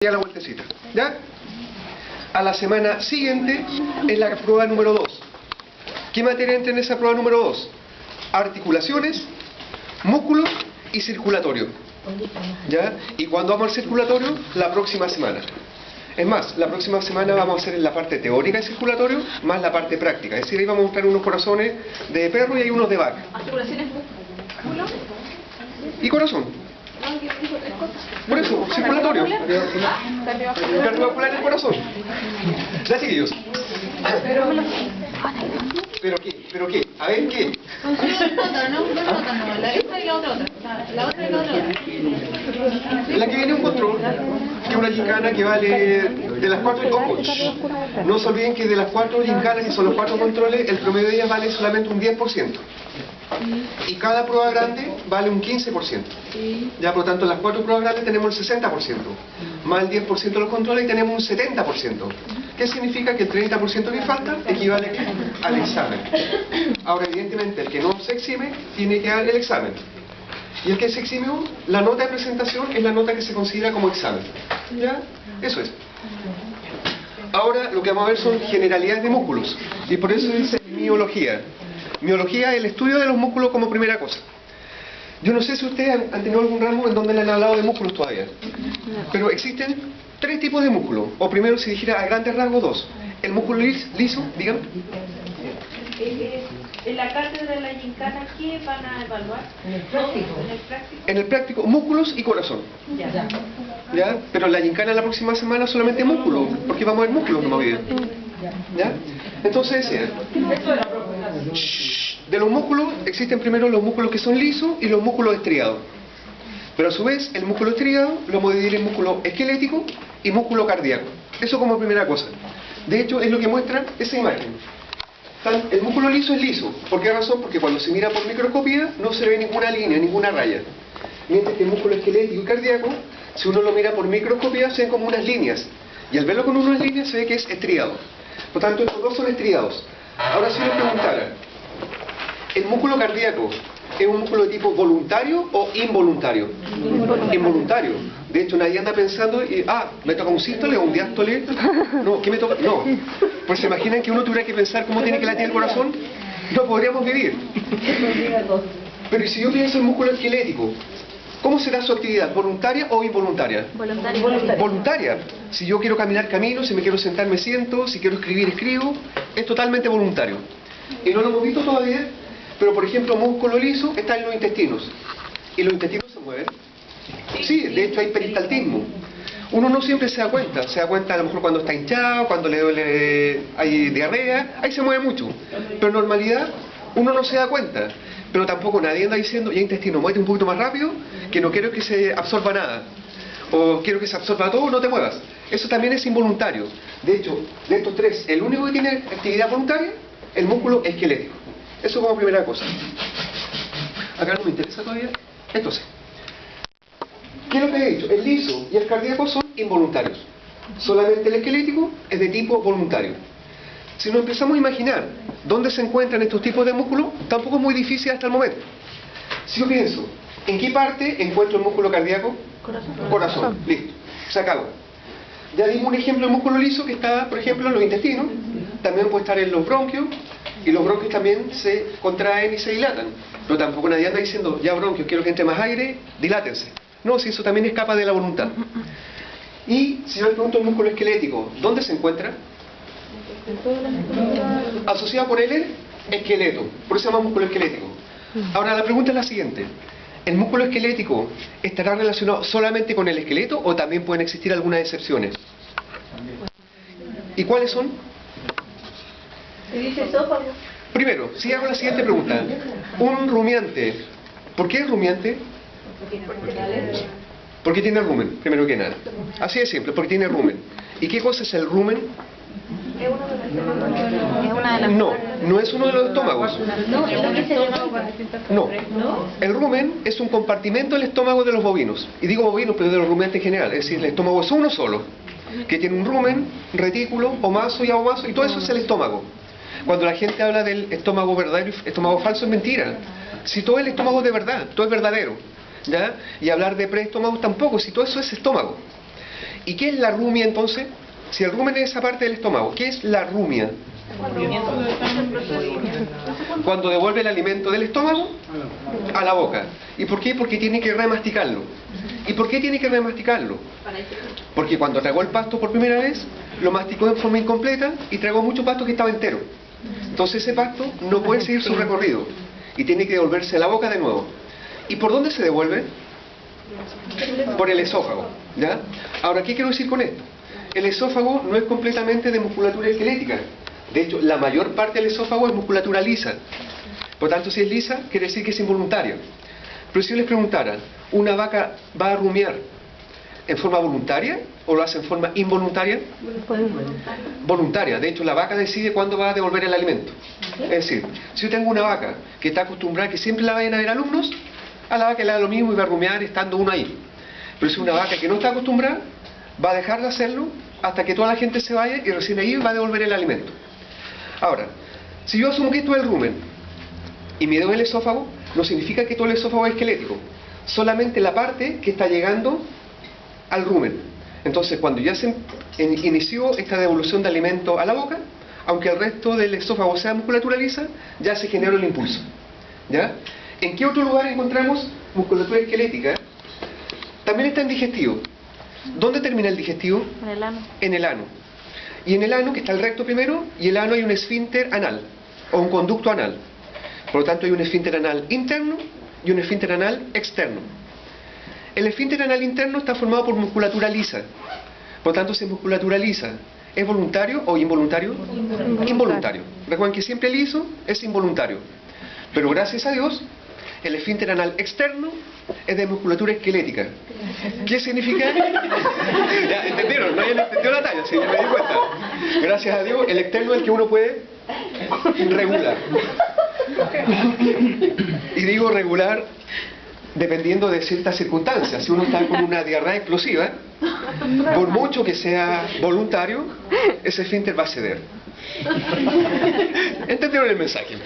Ya la vueltecita, ¿ya? A la semana siguiente es la prueba número 2. ¿Qué materia entra en esa prueba número 2? Articulaciones, músculos y circulatorio. ¿Ya? ¿Y cuándo vamos al circulatorio? La próxima semana. Es más, la próxima semana vamos a hacer la parte teórica de circulatorio más la parte práctica. Es decir, ahí vamos a mostrar unos corazones de perro y hay unos de vaca. ¿Articulaciones músculo? Y corazón. Por eso, circulatorio. Cardiovascular y corazón. Ya, chiquillos. ¿Pero qué? A ver, ¿qué? La esta y la otra. La otra y la otra. La que viene un control, que es una gincana que vale de las 4. Ojo, no se olviden que de las 4 gincanas, que son los 4 controles, el promedio de ellas vale solamente un 10%. Y cada prueba grande vale un 15%. Ya, por lo tanto, en las 4 pruebas grandes tenemos el 60%, más el 10% de los controles y tenemos un 70%. ¿Qué significa? Que el 30% que falta equivale al examen. Ahora, evidentemente, el que no se exime tiene que dar el examen. Y el que se eximió, la nota de presentación es la nota que se considera como examen. ¿Ya? Eso es. Ahora, lo que vamos a ver son generalidades de músculos. Y por eso dice miología. Miología es el estudio de los músculos como primera cosa. Yo no sé si ustedes han tenido algún ramo en donde le han hablado de músculos todavía. Pero existen 3 tipos de músculos. O primero, si dijera a grandes rasgos, 2. El músculo liso, dígame. En la cátedra de la gincana, ¿qué van a evaluar? En el práctico. En el práctico, músculos y corazón. ¿Ya? Pero en la gincana la próxima semana solamente músculos, porque vamos a ver músculos no más bien. ¿Ya? Entonces, de los músculos existen primero los músculos que son lisos y los músculos estriados. Pero a su vez, el músculo estriado lo vamos a dividir en músculo esquelético y músculo cardíaco. Eso como primera cosa. De hecho, es lo que muestra esa imagen. El músculo liso es liso. ¿Por qué razón? Porque cuando se mira por microscopía no se ve ninguna línea, ninguna raya. Mientras que el músculo esquelético y cardíaco, si uno lo mira por microscopía, se ven como unas líneas. Y al verlo con unas líneas se ve que es estriado. Por tanto, estos dos son estriados. Ahora, si uno preguntara, ¿el músculo cardíaco es un músculo de tipo voluntario o involuntario? Involuntario. De hecho, nadie anda pensando, me toca un sístole o un diástole. No, ¿qué me toca? No. Pues se imaginan que uno tuviera que pensar cómo tiene que latir el corazón. No podríamos vivir. Pero si yo pienso en músculo esquelético, ¿cómo será su actividad? ¿Voluntaria o involuntaria? Voluntaria. Si yo quiero caminar, camino. Si me quiero sentar, me siento. Si quiero escribir, escribo. Es totalmente voluntario. Y no lo hemos visto todavía, pero por ejemplo, músculo liso está en los intestinos. ¿Y los intestinos se mueven? Sí, de hecho hay peristaltismo. Uno no siempre se da cuenta a lo mejor cuando está hinchado, cuando le duele, hay diarrea, ahí se mueve mucho. Pero en normalidad uno no se da cuenta. Pero tampoco nadie anda diciendo, ya intestino, muévete un poquito más rápido, que no quiero que se absorba nada. O quiero que se absorba todo, no te muevas. Eso también es involuntario. De hecho, de estos 3, el único que tiene actividad voluntaria, el músculo esquelético. Eso como primera cosa. Acá no me interesa todavía. Entonces, ¿qué es lo que he dicho? El liso y el cardíaco son involuntarios. Solamente el esquelético es de tipo voluntario. Si nos empezamos a imaginar dónde se encuentran estos tipos de músculos, tampoco es muy difícil hasta el momento. Si yo pienso, ¿en qué parte encuentro el músculo cardíaco? Corazón. Listo. Se acabó. Ya dimos un ejemplo de músculo liso que está, por ejemplo, en los intestinos. También puede estar en los bronquios. Y los bronquios también se contraen y se dilatan. Pero tampoco nadie anda diciendo, ya bronquios, quiero que entre más aire, dilátense. No, si eso también escapa de la voluntad. Y si yo le pregunto el músculo esquelético, ¿dónde se encuentra? Asociado con el esqueleto. Por eso se llama músculo esquelético. Ahora la pregunta es la siguiente. ¿El músculo esquelético estará relacionado solamente con el esqueleto o también pueden existir algunas excepciones? ¿Y cuáles son? Primero, si hago la siguiente pregunta. Un rumiante. ¿Por qué es rumiante? Porque tiene rumen, primero que nada. Así de simple, porque tiene rumen. ¿Y qué cosa es el rumen? No, no es uno de los estómagos. No, el rumen es un compartimento del estómago de los bovinos. Y digo bovinos, pero de los rumiantes en general. Es decir, el estómago es uno solo, que tiene un rumen, retículo, omaso y abomaso, y todo eso es el estómago. Cuando la gente habla del estómago verdadero y estómago falso, es mentira. Si todo el estómago es de verdad, todo es verdadero. ¿Ya? Y hablar de preestómagos tampoco, si todo eso es estómago. ¿Y qué es la rumia entonces? Si el rumen es esa parte del estómago, ¿qué es la rumia? Cuando devuelve el alimento del estómago a la boca. ¿Y por qué? Porque tiene que remasticarlo. ¿Y por qué tiene que remasticarlo? Porque cuando tragó el pasto por primera vez, lo masticó en forma incompleta y tragó mucho pasto que estaba entero. Entonces ese pasto no puede seguir su recorrido y tiene que devolverse a la boca de nuevo. ¿Y por dónde se devuelve? Por el esófago, ¿ya? Ahora, ¿qué quiero decir con esto? El esófago no es completamente de musculatura esquelética. De hecho, la mayor parte del esófago es musculatura lisa. Por tanto, si es lisa, quiere decir que es involuntaria. Pero si yo les preguntara, ¿una vaca va a rumiar en forma voluntaria o lo hace en forma involuntaria? Voluntaria. De hecho, la vaca decide cuándo va a devolver el alimento. Es decir, si yo tengo una vaca que está acostumbrada a que siempre la vayan a ver alumnos, a la vaca le da lo mismo y va a rumiar estando uno ahí. Pero si una vaca que no está acostumbrada, va a dejar de hacerlo hasta que toda la gente se vaya y recién ahí va a devolver el alimento. Ahora, si yo asumo que esto es el rumen y me doy el esófago, no significa que todo el esófago es esquelético, solamente la parte que está llegando al rumen. Entonces, cuando ya se inició esta devolución de alimento a la boca, aunque el resto del esófago sea musculatura lisa, ya se generó el impulso. ¿Ya? ¿En qué otro lugar encontramos musculatura esquelética? También está en digestivo. ¿Dónde termina el digestivo? En el ano. En el ano. Y en el ano, que está el recto primero, y el ano hay un esfínter anal, o un conducto anal. Por lo tanto, hay un esfínter anal interno y un esfínter anal externo. El esfínter anal interno está formado por musculatura lisa. Por lo tanto, si es musculatura lisa, ¿es voluntario o involuntario? Involuntario. Recuerden que siempre liso es involuntario. Pero gracias a Dios, el esfínter anal externo es de musculatura esquelética. ¿Qué significa? Ya, ¿entendieron? No hayan entendido la talla, si me di cuenta. Gracias a Dios, el externo es el que uno puede regular. Y digo regular dependiendo de ciertas circunstancias. Si uno está con una diarrea explosiva, por mucho que sea voluntario, ese esfínter va a ceder. ¿Entendieron el mensaje?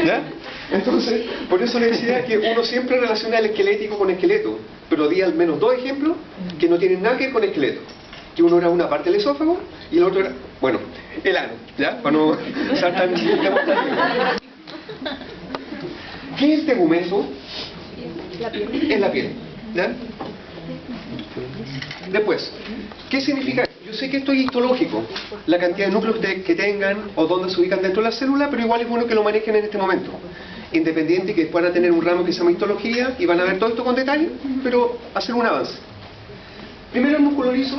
¿Ya? Entonces, por eso les decía que uno siempre relaciona el esquelético con esqueleto, pero di al menos dos ejemplos que no tienen nada que ver con esqueleto. Que uno era una parte del esófago y el otro era, bueno, el ano, ¿ya? Para no ser tan... ¿Qué es el tegumeso? La piel. Es la piel, ¿ya? Después, ¿qué significa? Yo sé que esto es histológico, la cantidad de núcleos que tengan o dónde se ubican dentro de la célula, pero igual es bueno que lo manejen en este momento. Independiente que después van a tener un ramo que se llama histología y van a ver todo esto con detalle, pero hacer un avance. Primero el músculo liso,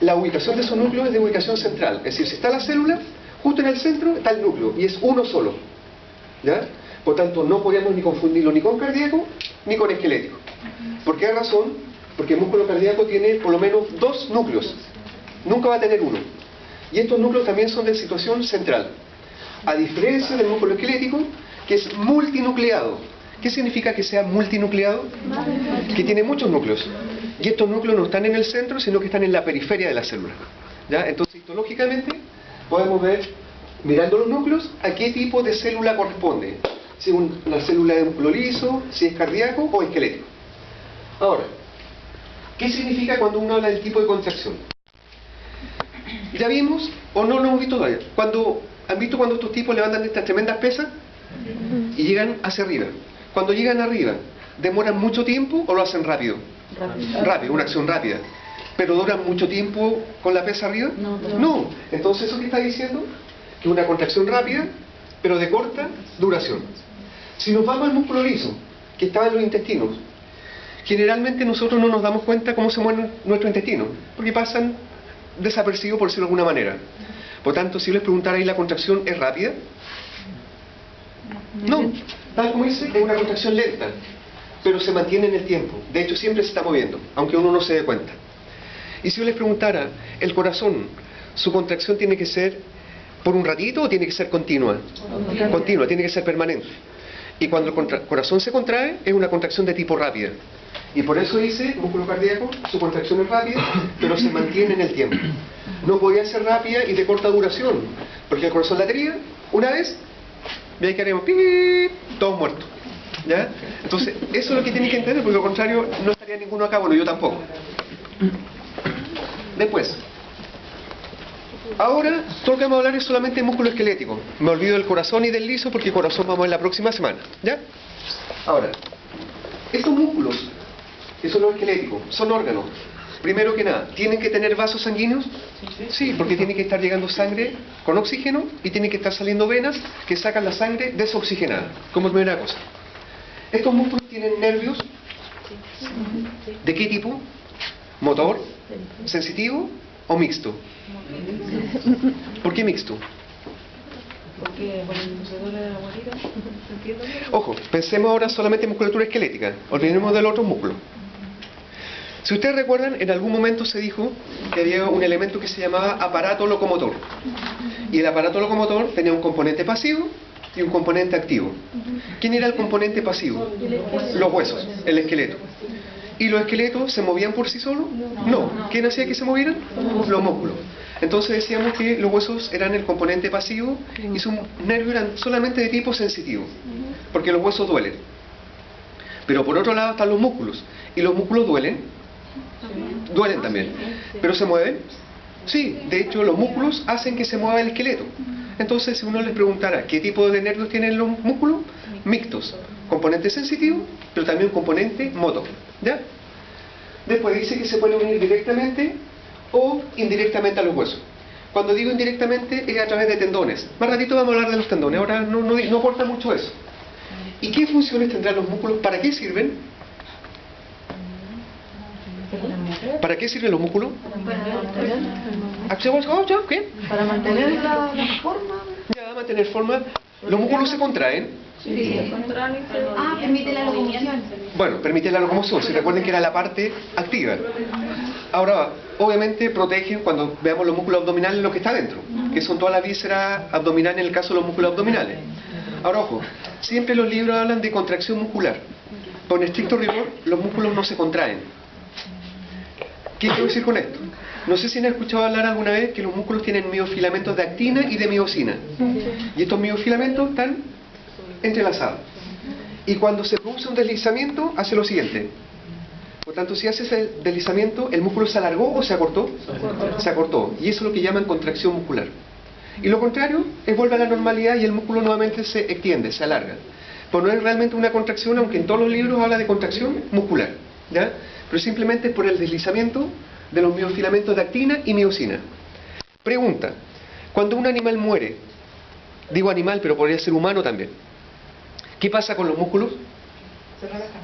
la ubicación de esos núcleos es de ubicación central. Es decir, si está la célula, justo en el centro está el núcleo y es uno solo. ¿Ya? Por tanto, no podemos ni confundirlo ni con cardíaco ni con esquelético. ¿Por qué razón? Porque el músculo cardíaco tiene por lo menos dos núcleos. Nunca va a tener uno. Y estos núcleos también son de situación central. A diferencia del músculo esquelético, que es multinucleado. ¿Qué significa que sea multinucleado? Que tiene muchos núcleos. Y estos núcleos no están en el centro, sino que están en la periferia de la célula. ¿Ya? Entonces, histológicamente, podemos ver, mirando los núcleos, a qué tipo de célula corresponde. Si es una célula de músculo liso, si es cardíaco o esquelético. Ahora, ¿qué significa cuando uno habla del tipo de contracción? Ya vimos, o no lo hemos visto todavía, ¿han visto cuando estos tipos levantan estas tremendas pesas? Y llegan hacia arriba. Cuando llegan arriba, ¿demoran mucho tiempo o lo hacen rápido? Rápido, una acción rápida. ¿Pero duran mucho tiempo con la pesa arriba? No. Entonces, ¿eso qué está diciendo? Que es una contracción rápida, pero de corta duración. Si nos vamos al músculo liso, que está en los intestinos, generalmente nosotros no nos damos cuenta cómo se mueven nuestros intestinos, porque pasan desapercibidos, por decirlo de alguna manera. Por tanto, si les preguntara ahí, ¿la contracción es rápida? No, tal como dice, es una contracción lenta, pero se mantiene en el tiempo. De hecho, siempre se está moviendo, aunque uno no se dé cuenta. Y si yo les preguntara, ¿el corazón, su contracción tiene que ser por un ratito o tiene que ser continua? Continua, tiene que ser permanente. Y cuando el corazón se contrae, es una contracción de tipo rápida. Y por eso dice, músculo cardíaco, su contracción es rápida, pero se mantiene en el tiempo. No podía ser rápida y de corta duración, porque el corazón latiría una vez, y ahí quedaríamos, ¡pip!, todos muertos. ¿Ya? Entonces, eso es lo que tienen que entender, porque lo contrario no estaría ninguno acá, bueno, yo tampoco. Después, ahora todo lo que vamos a hablar es solamente de músculo esquelético. Me olvido del corazón y del liso porque el corazón vamos a ver la próxima semana. ¿Ya? Ahora, estos músculos, que son los esqueléticos, son órganos. Primero que nada, ¿tienen que tener vasos sanguíneos? Sí, porque tiene que estar llegando sangre con oxígeno y tienen que estar saliendo venas que sacan la sangre desoxigenada, como primera cosa. Estos músculos tienen nervios. ¿De qué tipo? ¿Motor? ¿Sensitivo? ¿O mixto? ¿Por qué mixto? Porque cuando se duele la guarida, ¿entiendes? Ojo, pensemos ahora solamente en musculatura esquelética. Olvidemos del otro músculo. Si ustedes recuerdan, en algún momento se dijo que había un elemento que se llamaba aparato locomotor. Y el aparato locomotor tenía un componente pasivo y un componente activo. ¿Quién era el componente pasivo? Los huesos, el esqueleto. ¿Y los esqueletos se movían por sí solos? No. ¿Quién hacía que se movieran? Los músculos. Entonces decíamos que los huesos eran el componente pasivo y sus nervios eran solamente de tipo sensitivo, porque los huesos duelen. Pero por otro lado están los músculos. ¿Y los músculos duelen? Duelen también. ¿Pero se mueven? Sí, de hecho los músculos hacen que se mueva el esqueleto. Entonces si uno les preguntara ¿qué tipo de nervios tienen los músculos? Mixtos. Componente sensitivo, pero también componente motor. ¿Ya? Después dice que se puede unir directamente o indirectamente a los huesos. Cuando digo indirectamente es a través de tendones. Más ratito vamos a hablar de los tendones, ahora no aporta mucho eso. ¿Y qué funciones tendrán los músculos? ¿Para qué sirven? ¿Para qué sirven los músculos? ¿Qué? Para mantener la forma. Ya, mantener forma. ¿Los músculos se contraen? Sí. Permite la locomoción. Bueno, permite la locomoción. Si recuerden que era la parte activa. Ahora, obviamente protegen cuando veamos los músculos abdominales lo que está dentro, que son todas las vísceras abdominales en el caso de los músculos abdominales. Ahora, ojo, siempre los libros hablan de contracción muscular. Con estricto rigor, los músculos no se contraen. ¿Qué quiero decir con esto? No sé si han escuchado hablar alguna vez que los músculos tienen miofilamentos de actina y de miosina. Y estos miofilamentos están entrelazados. Y cuando se produce un deslizamiento, hace lo siguiente. Por tanto, si hace ese deslizamiento, ¿el músculo se alargó o se acortó? Se acortó. Y eso es lo que llaman contracción muscular. Y lo contrario es vuelve a la normalidad y el músculo nuevamente se extiende, se alarga. Pero no es realmente una contracción, aunque en todos los libros habla de contracción muscular. ¿Ya? Pero simplemente es por el deslizamiento de los miofilamentos de actina y miosina. Pregunta, cuando un animal muere, digo animal pero podría ser humano también, ¿qué pasa con los músculos? Se relajan.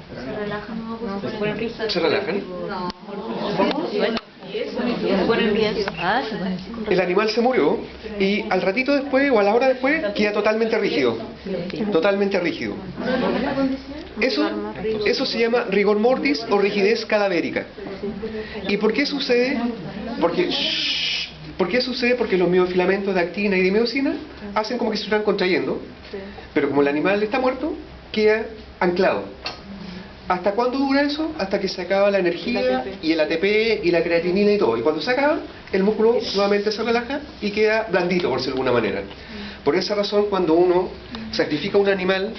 Se ponen rígidos. ¿Se relajan? Se ponen bien. El animal se murió y al ratito después o a la hora después queda totalmente rígido. Totalmente rígido. Eso se llama rigor mortis o rigidez cadavérica. ¿Y por qué sucede? ¿Por qué sucede? Porque los miofilamentos de actina y de miosina hacen como que se están contrayendo, pero como el animal está muerto, queda anclado. ¿Hasta cuándo dura eso? Hasta que se acaba la energía y el ATP y la creatinina y todo. Y cuando se acaba, el músculo nuevamente se relaja y queda blandito, por decirlo de alguna manera. Por esa razón, cuando uno sacrifica un animal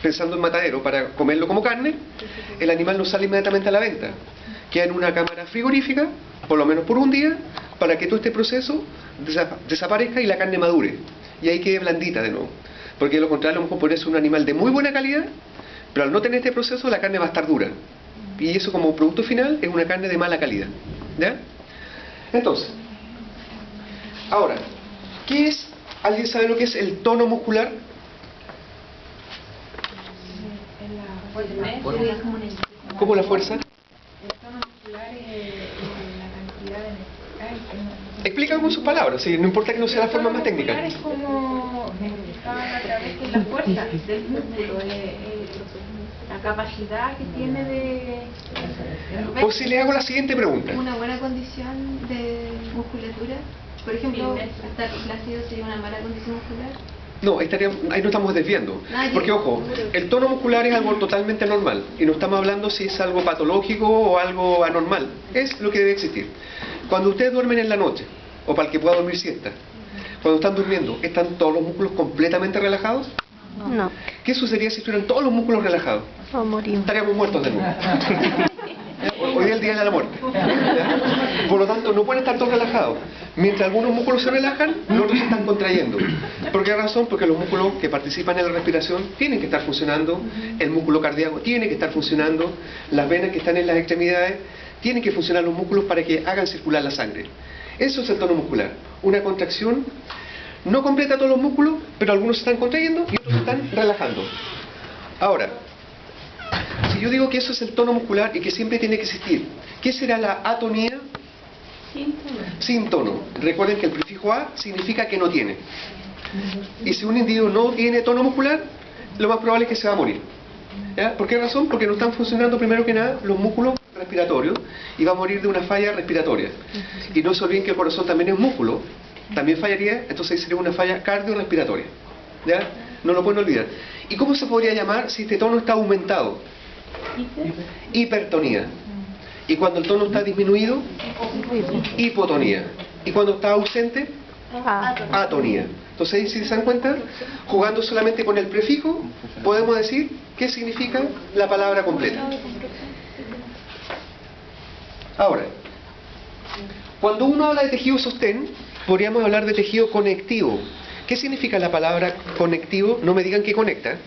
pensando en matadero para comerlo como carne, el animal no sale inmediatamente a la venta. Queda en una cámara frigorífica, por lo menos por un día, para que todo este proceso desaparezca y la carne madure. Y ahí quede blandita de nuevo. Porque de lo contrario, a lo mejor puede ser un animal de muy buena calidad, pero al no tener este proceso, la carne va a estar dura. Y eso como producto final es una carne de mala calidad. ¿Ya? Entonces, ahora, ¿qué es? ¿Alguien sabe lo que es el tono muscular? ¿Cómo la fuerza? Explica con sus palabras, sí, no importa que no sea la forma más técnica. Es como a través de la fuerza del músculo, la capacidad que tiene de... O si le hago la siguiente pregunta. Una buena condición de musculatura. Por ejemplo, estar flácido sería una mala condición muscular. No, ahí no estamos desviando. Porque, ojo, el tono muscular es algo totalmente normal. Y no estamos hablando si es algo patológico o algo anormal. Es lo que debe existir. Cuando ustedes duermen en la noche, o para el que pueda dormir siesta, cuando están durmiendo, ¿están todos los músculos completamente relajados? No. ¿Qué sucedería si estuvieran todos los músculos relajados? O morimos. Estaríamos muertos de nuevo. Hoy es el día de la muerte. ¿Ya? por lo tanto no pueden estar todos relajados. Mientras algunos músculos se relajan, los otros se están contrayendo. ¿Por qué razón? Porque los músculos que participan en la respiración tienen que estar funcionando, el músculo cardíaco tiene que estar funcionando, las venas que están en las extremidades tienen que funcionar los músculos para que hagan circular la sangre. Eso es el tono muscular, una contracción no completa todos los músculos, pero algunos se están contrayendo y otros se están relajando. Ahora, si yo digo que eso es el tono muscular y que siempre tiene que existir, ¿qué será la atonía? Sin tono. Recuerden que el prefijo a significa que no tiene. Y si un individuo no tiene tono muscular, lo más probable es que se va a morir. ¿Ya? ¿Por qué razón? Porque no están funcionando primero que nada los músculos respiratorios y va a morir de una falla respiratoria. Y no se olviden que el corazón también es músculo, también fallaría, entonces ahí sería una falla cardiorrespiratoria. ¿Ya? No lo pueden olvidar. ¿Y cómo se podría llamar si este tono está aumentado? Hipertonía. Y cuando el tono está disminuido, hipotonía. Y cuando está ausente, atonía. Entonces ahí, si se dan cuenta, jugando solamente con el prefijo, podemos decir qué significa la palabra completa. Ahora, cuando uno habla de tejido sostén, podríamos hablar de tejido conectivo. ¿Qué significa la palabra conectivo? No me digan que conecta.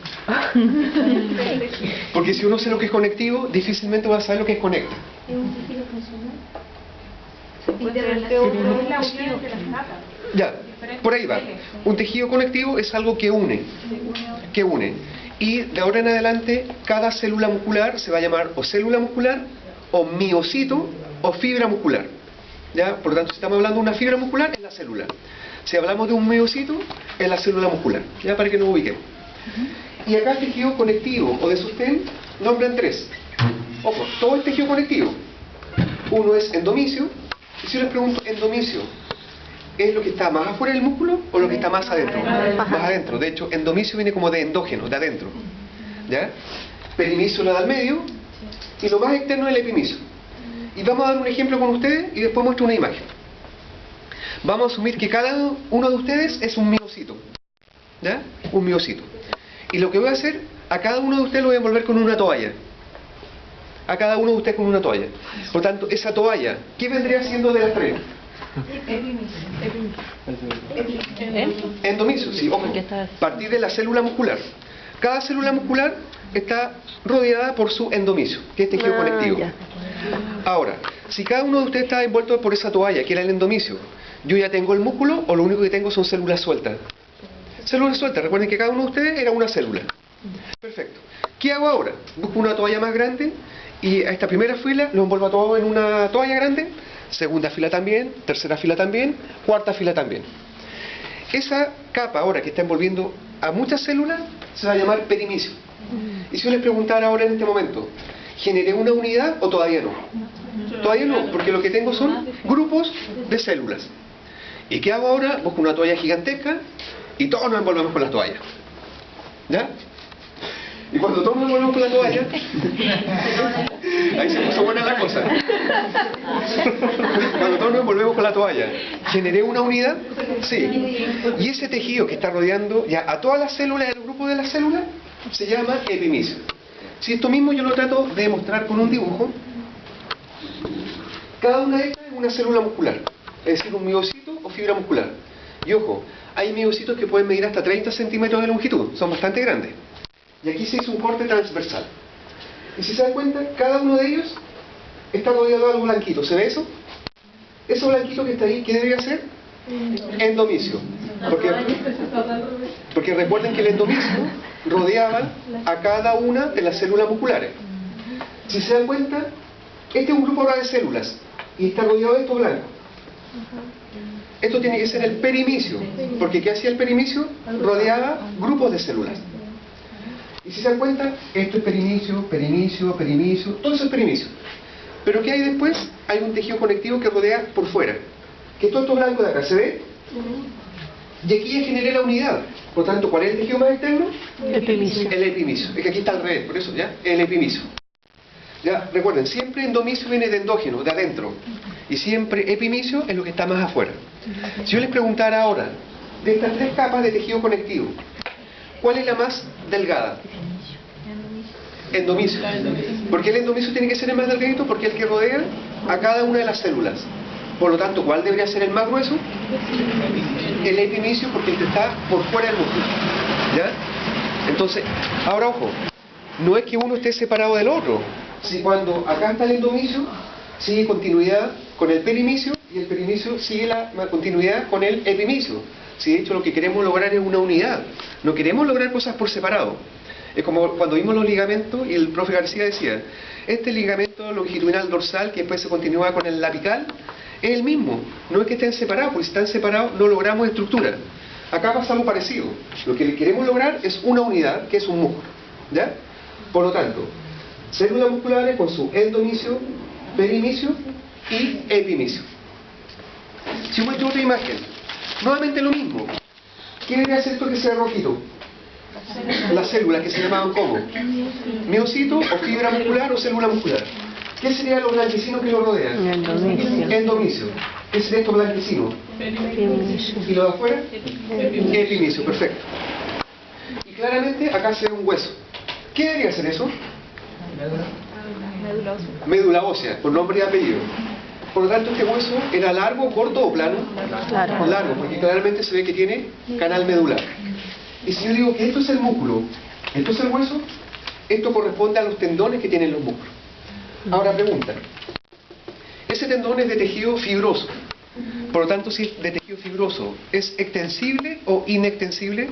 Porque si uno sabe lo que es conectivo, difícilmente va a saber lo que es conecta. ¿Es un tejido funcional? Es la unión de las capas. Ya, por ahí va. Un tejido conectivo es algo que une. Que une. Y de ahora en adelante, cada célula muscular se va a llamar o célula muscular, o miocito, o fibra muscular. ¿Ya? Por lo tanto, si estamos hablando de una fibra muscular, es la célula. Si hablamos de un miocito, es la célula muscular. ¿Ya? Para que nos ubiquemos. Y acá el tejido conectivo o de sostén nombran tres. Ojo, todo es tejido conectivo. Uno es endomicio. Y si yo les pregunto, endomicio, ¿es lo que está más afuera del músculo o lo que está más adentro? Más adentro. De hecho, endomicio viene como de endógeno, de adentro. ¿Ya? Perimicio lo da al medio y lo más externo es el epimicio. Y vamos a dar un ejemplo con ustedes y después muestro una imagen. Vamos a asumir que cada uno de ustedes es un miocito. ¿Ya? Un miocito. Y lo que voy a hacer, a cada uno de ustedes lo voy a envolver con una toalla. A cada uno de ustedes con una toalla. Por tanto, esa toalla, ¿qué vendría siendo de las tres? Endomicio, sí, ojo. Partir de la célula muscular. Cada célula muscular está rodeada por su endomicio, que es tejido conectivo. Ahora, si cada uno de ustedes está envuelto por esa toalla, que era el endomicio, yo ya tengo el músculo o lo único que tengo son células sueltas. Células sueltas, recuerden que cada uno de ustedes era una célula. Perfecto. ¿Qué hago ahora? Busco una toalla más grande y a esta primera fila lo envuelvo todo en una toalla grande, segunda fila también, tercera fila también, cuarta fila también. Esa capa ahora que está envolviendo a muchas células se va a llamar perimicio. Y si yo les preguntara ahora en este momento, ¿generé una unidad o todavía no? Todavía no, porque lo que tengo son grupos de células. ¿Y qué hago ahora? Busco una toalla gigantesca y todos nos envolvemos con la toalla. ¿Ya? Y cuando todos nos envolvemos con la toalla, ahí se puso buena la cosa. Cuando todos nos envolvemos con la toalla, ¿generé una unidad? Sí. Y ese tejido que está rodeando ya a todas las células del grupo de las células se llama epimicio. Si esto mismo yo lo trato de mostrar con un dibujo, cada una de estas es una célula muscular, es decir, un miocito o fibra muscular. Y ojo, hay miocitos que pueden medir hasta 30 centímetros de longitud, son bastante grandes. Y aquí se hizo un corte transversal. Y si se dan cuenta, cada uno de ellos está rodeado de algo blanquito. ¿Se ve eso? Eso blanquito que está ahí, ¿qué debería ser? Endomicio. Porque recuerden que el endomicio rodeaba a cada una de las células musculares. Si se dan cuenta, este es un grupo ahora de células y está rodeado de esto blanco. Esto tiene que ser el perimicio, porque ¿qué hacía el perimicio? Rodeaba grupos de células. Y si se dan cuenta, esto es perimicio, perimicio, perimicio, todo eso es perimicio. Pero ¿qué hay después? Hay un tejido conectivo que rodea por fuera, que es todo esto blanco de acá, ¿se ve? Y aquí ya generé la unidad. Por tanto, ¿cuál es el tejido más externo? El epimicio. El epimicio. Es que aquí está al revés, por eso, ¿ya? El epimicio. Ya, recuerden, siempre endomicio viene de endógeno, de adentro. Y siempre epimicio es lo que está más afuera. Si yo les preguntara ahora, de estas tres capas de tejido conectivo, ¿cuál es la más delgada? Endomicio. ¿Por qué el endomicio tiene que ser el más delgadito? Porque es el que rodea a cada una de las células. Por lo tanto, ¿cuál debería ser el más grueso? El epimicio, porque está por fuera del músculo. ¿Ya? Entonces, ahora ojo, no es que uno esté separado del otro. Si cuando acá está el endomicio, sigue continuidad con el perimicio, y el perimicio sigue la continuidad con el epimicio. Si de hecho lo que queremos lograr es una unidad, no queremos lograr cosas por separado. Es como cuando vimos los ligamentos y el profe García decía, este ligamento longitudinal dorsal que después se continúa con el apical, es el mismo, no es que estén separados, porque si están separados no logramos estructura. Acá pasa algo parecido, lo que queremos lograr es una unidad, que es un músculo, ¿ya? Por lo tanto, células musculares con su endomicio, perimicio y epimicio. Si muestro otra imagen, nuevamente lo mismo. ¿Qué debería hacer esto que sea rojito? Las células que se llamaban ¿cómo? Miocito o fibra muscular o célula muscular. ¿Qué sería lo blanquecino que lo rodea? Endomicio. ¿Qué sería esto blanquecino? ¿Y lo de afuera? Epimicio, perfecto. Y claramente acá se ve un hueso. ¿Qué debería ser eso? Médula ósea, por nombre y apellido. Por lo tanto, este hueso era largo, corto o plano. Largo, porque claramente se ve que tiene canal medular. Y si yo digo que esto es el músculo, esto es el hueso, esto corresponde a los tendones que tienen los músculos. Ahora pregunta, ese tendón es de tejido fibroso. Por lo tanto, si es de tejido fibroso, ¿es extensible o inextensible?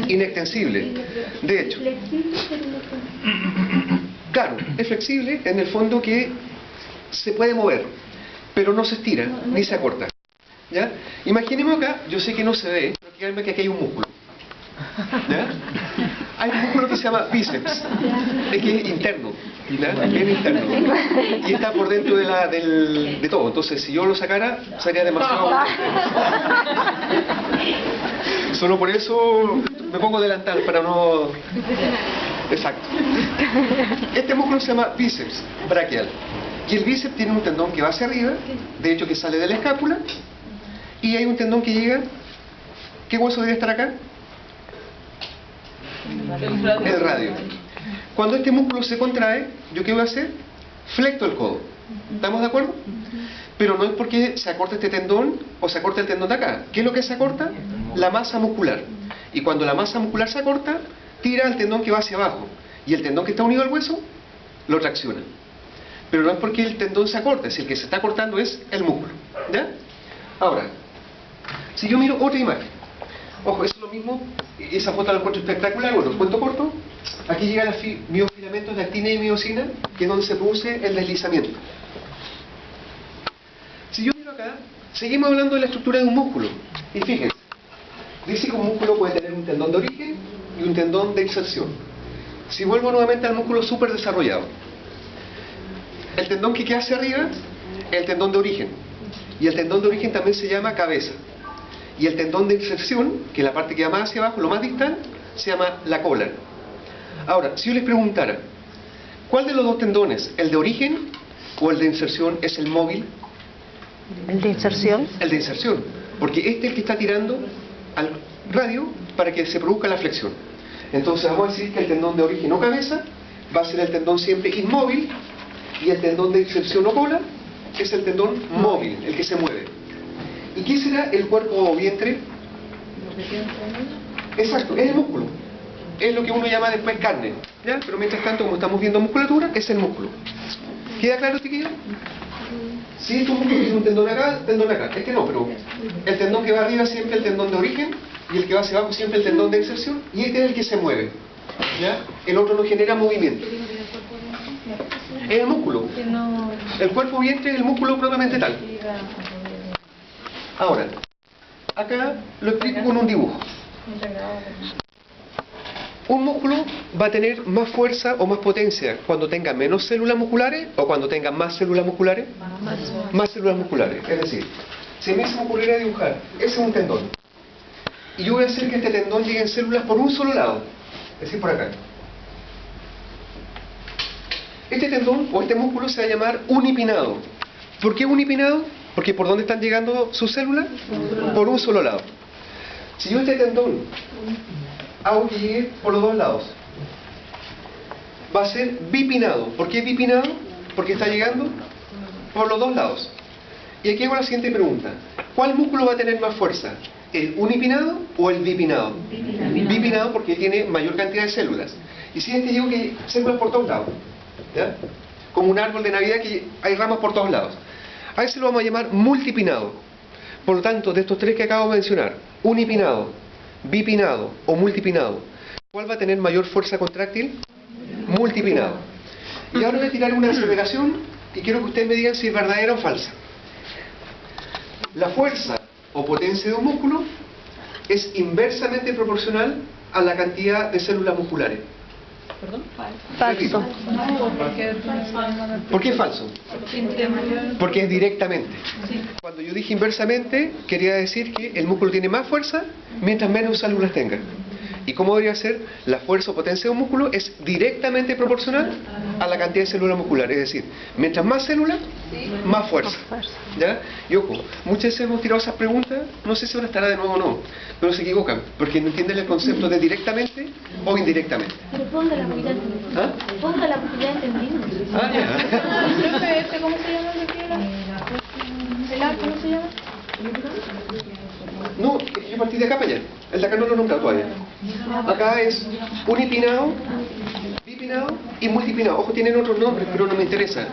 Inextensible. De hecho, claro, es flexible en el fondo que se puede mover, pero no se estira ni se acorta. ¿Ya? Imaginemos acá, yo sé que no se ve, pero fíjense que aquí hay un músculo. ¿Ya? Hay un músculo que se llama bíceps, es que es interno, ¿ya? Es interno y está por dentro de todo. Entonces, si yo lo sacara, sería demasiado. Solo por eso me pongo delantal para no. Exacto. Este músculo se llama bíceps braquial. Y el bíceps tiene un tendón que va hacia arriba, de hecho que sale de la escápula, y hay un tendón que llega. ¿Qué hueso debe estar acá? El radio. Cuando este músculo se contrae, ¿yo qué voy a hacer? Flecto el codo. ¿Estamos de acuerdo? Pero no es porque se acorta este tendón o se acorta el tendón de acá. ¿Qué es lo que se acorta? La masa muscular. Y cuando la masa muscular se acorta, tira el tendón que va hacia abajo. Y el tendón que está unido al hueso, lo tracciona. Pero no es porque el tendón se acorte, si el que se está cortando es el músculo. ¿Ya? Ahora, si yo miro otra imagen. Ojo, eso es lo mismo, esa foto la encuentro espectacular, bueno, cuento corto. Aquí llegan los miofilamentos de actina y miosina, que es donde se produce el deslizamiento. Si yo miro acá, seguimos hablando de la estructura de un músculo. Y fíjense, dice que un músculo puede tener un tendón de origen y un tendón de inserción. Si vuelvo nuevamente al músculo súper desarrollado, el tendón que queda hacia arriba es el tendón de origen. Y el tendón de origen también se llama cabeza. Y el tendón de inserción, que es la parte que va más hacia abajo, lo más distal, se llama la cola. Ahora, si yo les preguntara, ¿cuál de los dos tendones, el de origen o el de inserción, es el móvil? ¿El de inserción? El de inserción, porque este es el que está tirando al radio para que se produzca la flexión. Entonces vamos a decir que el tendón de origen o cabeza va a ser el tendón siempre inmóvil, y el tendón de inserción o cola es el tendón móvil, el que se mueve. ¿Y qué será el cuerpo o vientre? Exacto, es el músculo. Es lo que uno llama después carne. ¿Ya? Pero mientras tanto, como estamos viendo musculatura, es el músculo. ¿Queda claro, chiquillos? Si este músculo tiene un tendón acá. Este no, pero el tendón que va arriba siempre el tendón de origen, y el que va hacia abajo siempre el tendón de inserción, y este es el que se mueve. ¿Ya? El otro no genera movimiento. Es el músculo. El cuerpo vientre es el músculo propiamente tal. Ahora, acá lo explico con un dibujo. Un músculo va a tener más fuerza o más potencia cuando tenga menos células musculares o cuando tenga más células musculares. Más células musculares. Es decir, si a mí se me ocurriera dibujar, ese es un tendón. Y yo voy a hacer que este tendón llegue en células por un solo lado. Es decir, por acá. Este tendón o este músculo se va a llamar unipinado. ¿Por qué unipinado? Porque ¿por dónde están llegando sus células? Por un solo lado. Si yo este tendón hago que llegue por los dos lados, va a ser bipinado. ¿Por qué bipinado? Porque está llegando por los dos lados. Y aquí hago la siguiente pregunta. ¿Cuál músculo va a tener más fuerza? ¿El unipinado o el bipinado? Bipinado porque tiene mayor cantidad de células. Y si digo que células por todos lados, ¿ya? Como un árbol de Navidad que hay ramas por todos lados. A ese lo vamos a llamar multipinado. Por lo tanto, de estos tres que acabo de mencionar, unipinado, bipinado o multipinado, ¿cuál va a tener mayor fuerza contráctil? Multipinado. Y ahora voy a tirar una aceleración y quiero que ustedes me digan si es verdadera o falsa. La fuerza o potencia de un músculo es inversamente proporcional a la cantidad de células musculares. ¿Perdón? Falso. ¿Por qué es falso? Porque es directamente. Cuando yo dije inversamente, quería decir que el músculo tiene más fuerza mientras menos células tenga. ¿Y cómo debería ser? La fuerza o potencia de un músculo es directamente proporcional a la cantidad de células musculares. Es decir, mientras más células, más fuerza. ¿Ya? Y ojo, muchas veces hemos tirado esas preguntas, no sé si ahora estará de nuevo o no, pero se equivocan, porque no entienden el concepto de directamente o indirectamente. Pero póngala porque ya entendí. ¿Ah? Póngala porque ya entendí. Ah, ya. Profe, ¿cómo se llama lo que era? ¿El A cómo se llama? No, es que yo partí de acá para allá. El de acá no lo he nombrado todavía. Acá es unipinado, bipinado y multipinado. Ojo, tienen otros nombres, pero no me interesa.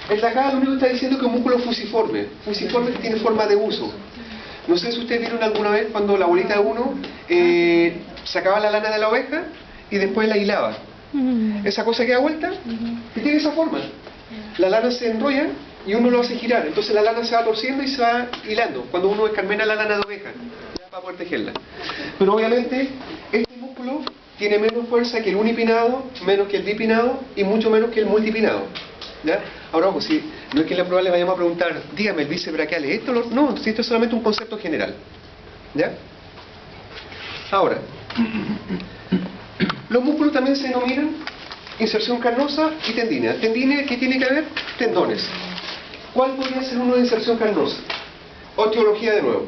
El de acá lo único que está diciendo es que es un músculo fusiforme. Fusiforme que tiene forma de uso. No sé si ustedes vieron alguna vez cuando la abuelita de uno sacaba la lana de la oveja y después la hilaba. Esa cosa que da vuelta, que tiene esa forma. La lana se enrolla y uno lo hace girar. Entonces la lana se va torciendo y se va hilando. Cuando uno escarmena la lana de oveja, ya para poder tejerla. Pero obviamente, este músculo tiene menos fuerza que el unipinado, menos que el bipinado y mucho menos que el multipinado. ¿Ya? Ahora, ojo, si no es que en la prueba le vayamos a preguntar, dígame, el bíceps braquial es esto, no, si esto es solamente un concepto general. ¿Ya? Ahora, los músculos también se denominan inserción carnosa y tendínea. ¿Tendínea qué tiene que ver? Tendones. ¿Cuál podría ser uno de inserción carnosa? Osteología de nuevo.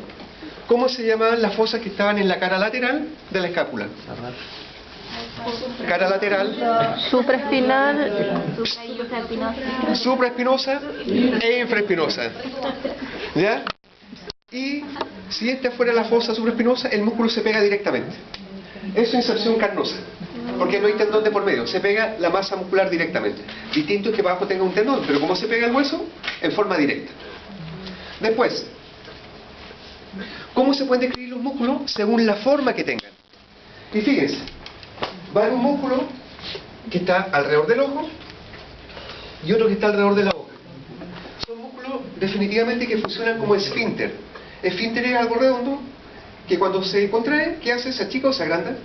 ¿Cómo se llamaban las fosas que estaban en la cara lateral de la escápula? Cara lateral, Supraespinal. supraespinosa e infraespinosa. ¿Ya? Y si esta fuera la fosa supraespinosa, el músculo se pega directamente. Eso es inserción carnosa, porque no hay tendón de por medio, se pega la masa muscular directamente. Distinto es que abajo tenga un tendón, pero ¿cómo se pega el hueso? En forma directa. Después, ¿cómo se pueden describir los músculos? Según la forma que tengan. Y fíjense, va a haber un músculo que está alrededor del ojo y otro que está alrededor de la boca. Son músculos definitivamente que funcionan como esfínter. Esfínter es algo redondo que cuando se contrae, ¿qué hace? ¿Se achica o se agranda?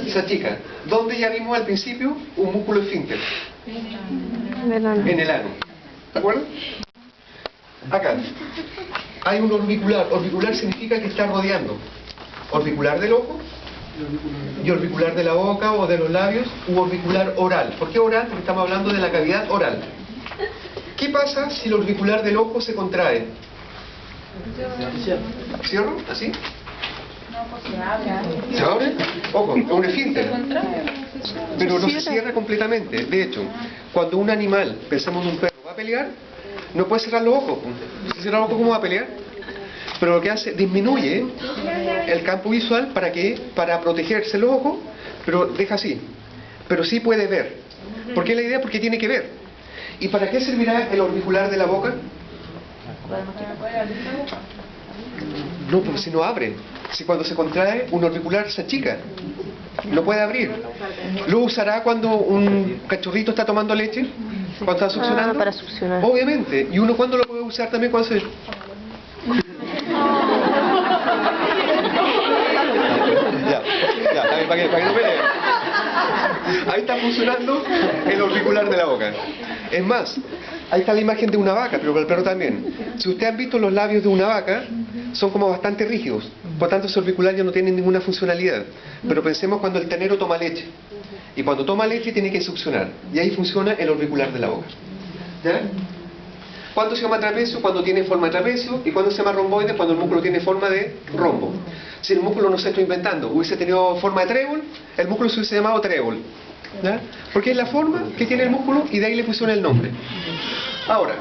Se achica. ¿Dónde ya vimos al principio un músculo esfínter? En el ano. ¿De acuerdo? Acá hay un orbicular. Orbicular significa que está rodeando. Orbicular del ojo y orbicular de la boca o de los labios, u orbicular oral. ¿Por qué oral? Porque estamos hablando de la cavidad oral. ¿Qué pasa si el orbicular del ojo se contrae? ¿Cierro? ¿Así? ¿Se abre? Ojo, es un esfínter. Pero no se cierra completamente. De hecho, cuando un animal, pensamos en un perro, va a pelear, no puede cerrar los ojos. Si cierra los ojos, ¿cómo va a pelear? Pero lo que hace, disminuye el campo visual para protegerse los ojos, pero deja así. Pero sí puede ver. ¿Por qué la idea? Porque tiene que ver. ¿Y para qué servirá el orbicular de la boca? No, porque si no abre. Si cuando se contrae, un orbicular se achica. No puede abrir. ¿Lo usará cuando un cachorrito está tomando leche? ¿Cuando está succionando? Para succionar. Obviamente. ¿Y uno cuándo lo puede usar también cuando se...? Ya, está bien, para que no peleen. Ahí está funcionando el orbicular de la boca. Es más, ahí está la imagen de una vaca, pero para el perro también. Si ustedes han visto los labios de una vaca, son como bastante rígidos. Por tanto, ese orbicular ya no tiene ninguna funcionalidad. Pero pensemos cuando el ternero toma leche. Y cuando toma leche tiene que succionar. Y ahí funciona el orbicular de la boca. ¿Ya? ¿Cuándo se llama trapecio? Cuando tiene forma de trapecio. ¿Y cuándo se llama romboide? Cuando el músculo tiene forma de rombo. Si el músculo no se está inventando, hubiese tenido forma de trébol, el músculo se hubiese llamado trébol. ¿Ya? Porque es la forma que tiene el músculo y de ahí le pusieron el nombre. Ahora,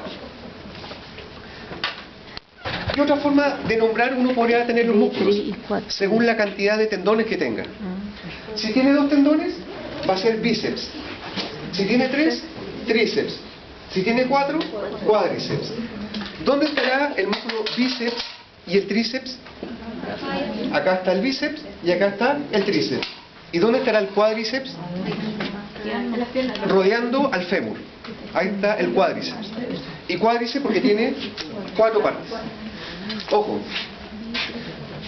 ¿Qué otra forma de nombrar uno podría tener los músculos? Según la cantidad de tendones que tenga. Si tiene 2 tendones, va a ser bíceps. Si tiene 3, tríceps. Si tiene 4, cuádriceps. ¿Dónde estará el músculo bíceps y el tríceps? Acá está el bíceps y acá está el tríceps. ¿Y dónde estará el cuádriceps? Rodeando al fémur. Ahí está el cuádriceps. Y cuádriceps porque tiene 4 partes. Ojo.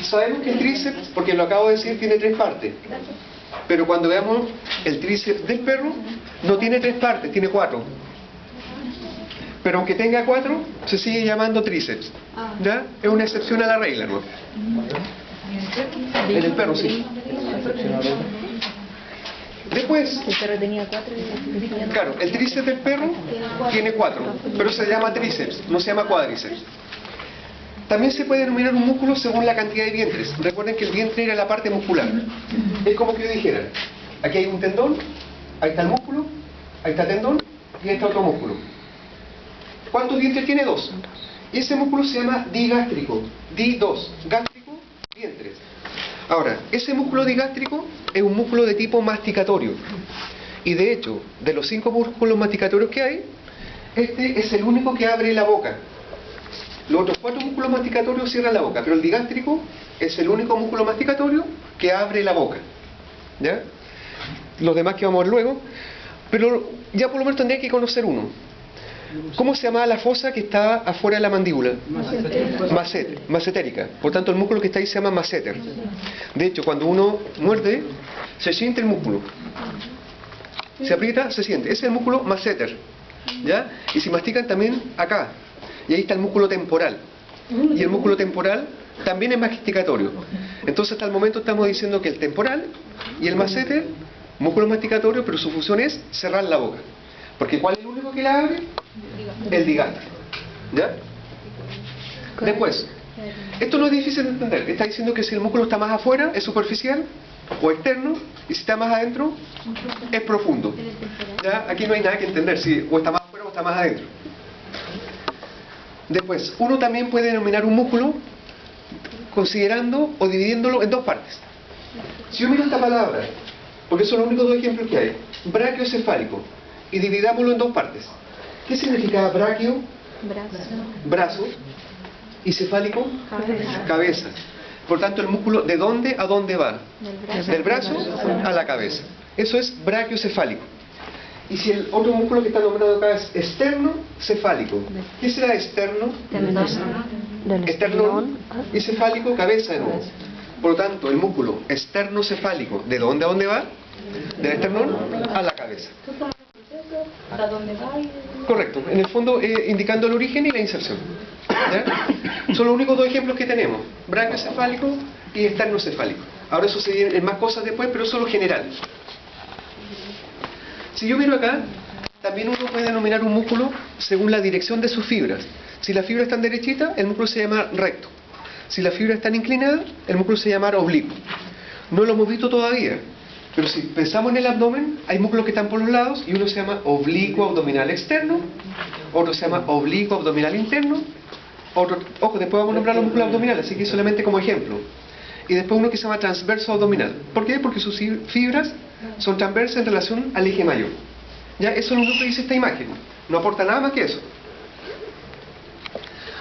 Sabemos que el tríceps, porque lo acabo de decir, tiene 3 partes. Pero cuando veamos el tríceps del perro, no tiene 3 partes, tiene 4. Pero aunque tenga 4, se sigue llamando tríceps. ¿Ya? Es una excepción a la regla, ¿no? En el perro, sí. Después, El perro tenía 4 y... claro, el tríceps del perro tiene 4, pero se llama tríceps, no se llama cuádriceps. También se puede denominar un músculo según la cantidad de vientres. Recuerden que el vientre era la parte muscular. Es como que yo dijera, aquí hay un tendón, ahí está el músculo, ahí está el tendón y ahí está otro músculo. ¿Cuántos dientes tiene? 2. Y ese músculo se llama digástrico. Di2. Gástrico, vientres. Ahora, ese músculo digástrico es un músculo de tipo masticatorio. Y de hecho, de los 5 músculos masticatorios que hay, este es el único que abre la boca. Los otros 4 músculos masticatorios cierran la boca, pero el digástrico es el único músculo masticatorio que abre la boca. ¿Ya? Los demás que vamos a ver luego. Pero ya por lo menos tendría que conocer uno. ¿Cómo se llamaba la fosa que está afuera de la mandíbula? Massetérica. Por tanto, el músculo que está ahí se llama masseter. De hecho, cuando uno muerde, se siente el músculo. Se aprieta, se siente. Ese es el músculo masseter. ¿Ya? Y si mastican también acá. Y ahí está el músculo temporal. Y el músculo temporal también es masticatorio. Entonces, hasta el momento estamos diciendo que el temporal y el masseter, músculo masticatorio, pero su función es cerrar la boca. Porque ¿cuál es el único que la abre? El digástrico. ¿Ya? Después, esto no es difícil de entender. Está diciendo que si el músculo está más afuera, es superficial o externo, y si está más adentro, es profundo. ¿Ya? Aquí no hay nada que entender, si o está más afuera o está más adentro. Después, uno también puede denominar un músculo considerando o dividiéndolo en 2 partes. Si yo miro esta palabra, porque son los únicos 2 ejemplos que hay, brachiocefálico, y dividámoslo en 2 partes. ¿Qué significa braquio? Brazo. ¿Y cefálico? Cabeza. Por tanto, el músculo, ¿de dónde a dónde va? Del brazo a la cabeza. Eso es brachiocefálico. Y si el otro músculo que está nombrado acá es externo-cefálico. ¿Qué será externo? Esternón y cefálico, cabeza de nuevo. Por lo tanto, el músculo externo-cefálico, ¿de dónde a dónde va? Del esternón a la cabeza. ¿Hasta dónde va? Correcto, en el fondo indicando el origen y la inserción. ¿Ya? Son los únicos 2 ejemplos que tenemos, brachiocefálico y esternocefálico. Ahora eso se viene en más cosas después, pero eso es lo general. Si yo miro acá, también uno puede denominar un músculo según la dirección de sus fibras. Si las fibras están derechitas, el músculo se llama recto. Si las fibras están inclinadas, el músculo se llama oblicuo. No lo hemos visto todavía. Pero si pensamos en el abdomen, hay músculos que están por los lados y uno se llama oblicuo abdominal externo, otro se llama oblicuo abdominal interno, otro, ojo, después vamos a nombrar los músculos abdominales, así que solamente como ejemplo. Y después uno que se llama transverso abdominal. ¿Por qué? Porque sus fibras son transversas en relación al eje mayor. ¿Ya? Eso es lo único que dice esta imagen. No aporta nada más que eso.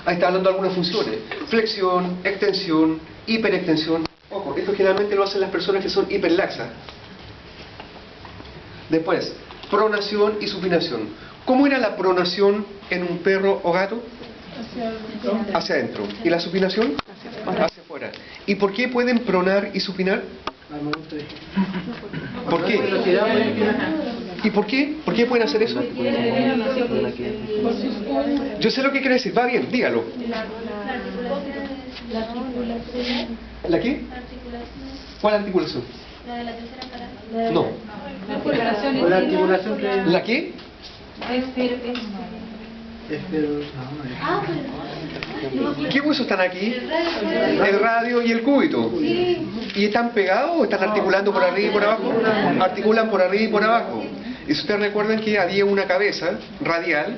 Ahí está hablando de algunas funciones. Flexión, extensión, hiperextensión. Ojo, esto generalmente lo hacen las personas que son hiperlaxas. Después, pronación y supinación. ¿Cómo era la pronación en un perro o gato? Hacia adentro. ¿Y la supinación? Hacia afuera. ¿Y por qué pueden pronar y supinar? ¿Por qué? ¿Y por qué? ¿Por qué pueden hacer eso? Yo sé lo que quiere decir. Va bien, dígalo. ¿La qué? ¿Cuál articulación? La de la tercera parada. No. La articulación que... ¿La qué? ¿Qué huesos están aquí? El radio y el cúbito. ¿Y están pegados o están articulando por arriba y por abajo? Articulan por arriba y por abajo. Y si ustedes recuerdan que había una cabeza radial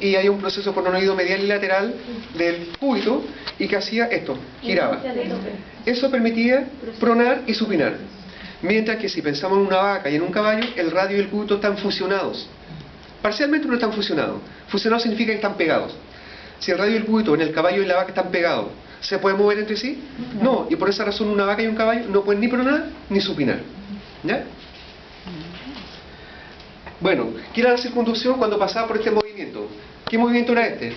y hay un proceso cononoideo medial y lateral del cúbito y que hacía esto, giraba. Eso permitía pronar y supinar. Mientras que si pensamos en una vaca y en un caballo, el radio y el cúbito están fusionados. Parcialmente no están fusionados. Fusionados significa que están pegados. Si el radio y el cúbito en el caballo y la vaca están pegados, ¿se pueden mover entre sí? No, y por esa razón una vaca y un caballo no pueden ni pronar ni supinar. ¿Ya? Bueno, ¿qué era la circunducción cuando pasaba por este movimiento? ¿Qué movimiento era este?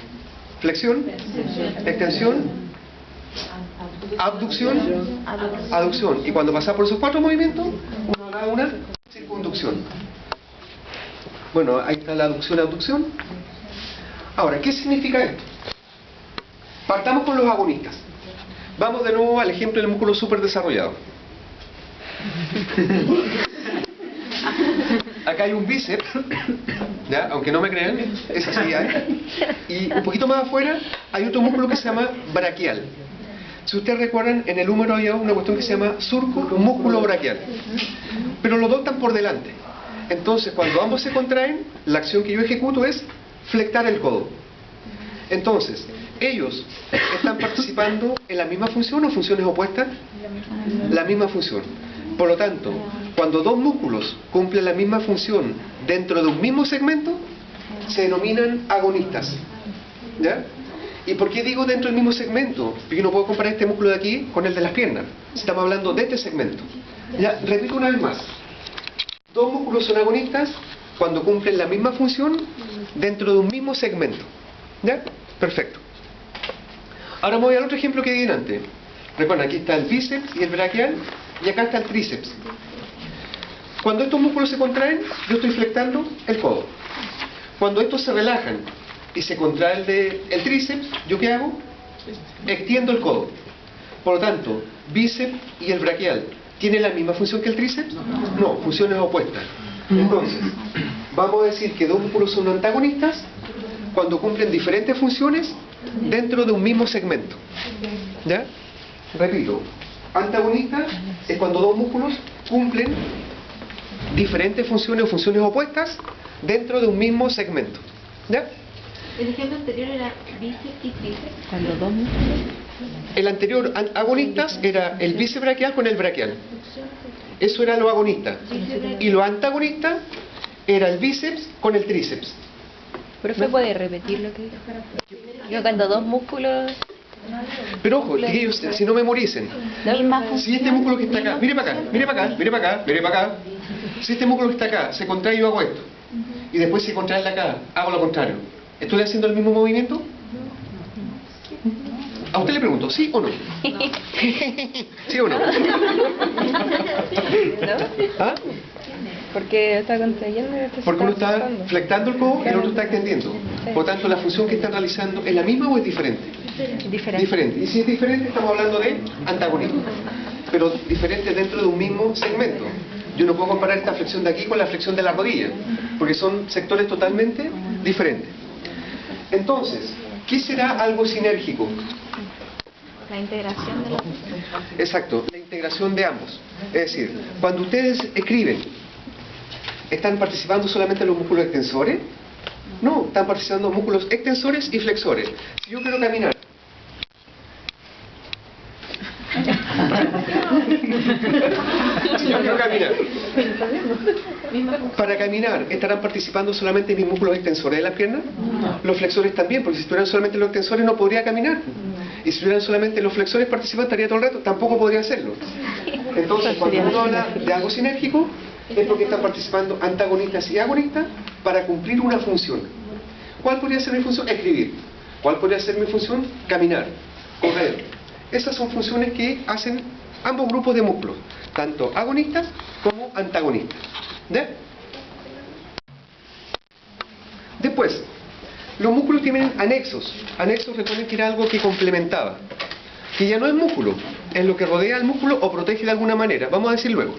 Flexión, extensión, abducción, aducción. Y cuando pasaba por esos cuatro movimientos, uno da una circunducción. Bueno, ahí está la aducción, abducción. Ahora, ¿qué significa esto? Partamos con los agonistas. Vamos de nuevo al ejemplo del músculo súper desarrollado. Acá hay un bíceps, ¿ya? Aunque no me crean, ese sí hay. Y un poquito más afuera hay otro músculo que se llama braquial. Si ustedes recuerdan, en el húmero había una cuestión que se llama surco músculo braquial. Pero los dos están por delante. Entonces, cuando ambos se contraen, la acción que yo ejecuto es flectar el codo. Entonces, ellos están participando en la misma función o funciones opuestas. La misma función. Por lo tanto, cuando dos músculos cumplen la misma función dentro de un mismo segmento, se denominan agonistas. ¿Ya? ¿Y por qué digo dentro del mismo segmento? Porque no puedo comparar este músculo de aquí con el de las piernas. Estamos hablando de este segmento. Ya, repito una vez más. Dos músculos son agonistas cuando cumplen la misma función dentro de un mismo segmento. ¿Ya? Perfecto. Ahora me voy al otro ejemplo que di antes. Recuerden, aquí está el bíceps y el braquial, y acá está el tríceps. Cuando estos músculos se contraen, yo estoy flectando el codo. Cuando estos se relajan y se contrae el tríceps, ¿yo qué hago? Extiendo el codo. Por lo tanto, bíceps y el braquial, ¿tienen la misma función que el tríceps? No, funciones opuestas. Entonces, vamos a decir que dos músculos son antagonistas cuando cumplen diferentes funciones dentro de un mismo segmento. ¿Ya? Repito, antagonista es cuando dos músculos cumplen diferentes funciones o funciones opuestas dentro de un mismo segmento. ¿Ya? El ejemplo anterior era bíceps y tríceps. Cuando dos músculos. El anterior agonistas era el bíceps braquial con el braquial. Eso era lo agonista. Y lo antagonista era el bíceps con el tríceps. Profe, ¿puede repetir lo que dijo? Yo cuando dos músculos... Pero ojo, chiquillos, si no memoricen. Si este músculo que está acá, mire para acá, mire para acá, mire para acá, mire para acá. Si este músculo que está acá se contrae, yo hago esto. Y después se contrae el de acá, hago lo contrario. ¿Estoy haciendo el mismo movimiento? A usted le pregunto, ¿sí o no? ¿Sí o no? ¿Ah? Porque está contrayendo. Porque uno está flectando el codo y el otro está extendiendo. Por lo tanto, la función que están realizando ¿es la misma o es diferente? Diferente. Y si es diferente, estamos hablando de antagonismo. Pero diferente dentro de un mismo segmento. Yo no puedo comparar esta flexión de aquí con la flexión de la rodilla, porque son sectores totalmente diferentes. Entonces, ¿qué será algo sinérgico? La integración de los... Exacto, la integración de ambos. Es decir, cuando ustedes escriben, ¿están participando solamente los músculos extensores? No, están participando músculos extensores y flexores. Si yo quiero caminar, para caminar, ¿estarán participando solamente mis músculos extensores de las piernas? Los flexores también, porque si estuvieran solamente los extensores no podría caminar. Y si estuvieran solamente los flexores participando, estaría todo el rato, tampoco podría hacerlo. Entonces, cuando uno habla de algo sinérgico, es porque están participando antagonistas y agonistas para cumplir una función. ¿Cuál podría ser mi función? Escribir. ¿Cuál podría ser mi función? Caminar, correr. Esas son funciones que hacen ambos grupos de músculos, tanto agonistas como antagonistas. ¿Ya? Después, los músculos tienen anexos. Anexos, recuerden que era algo que complementaba, que ya no es músculo, es lo que rodea al músculo o protege de alguna manera. Vamos a decir luego.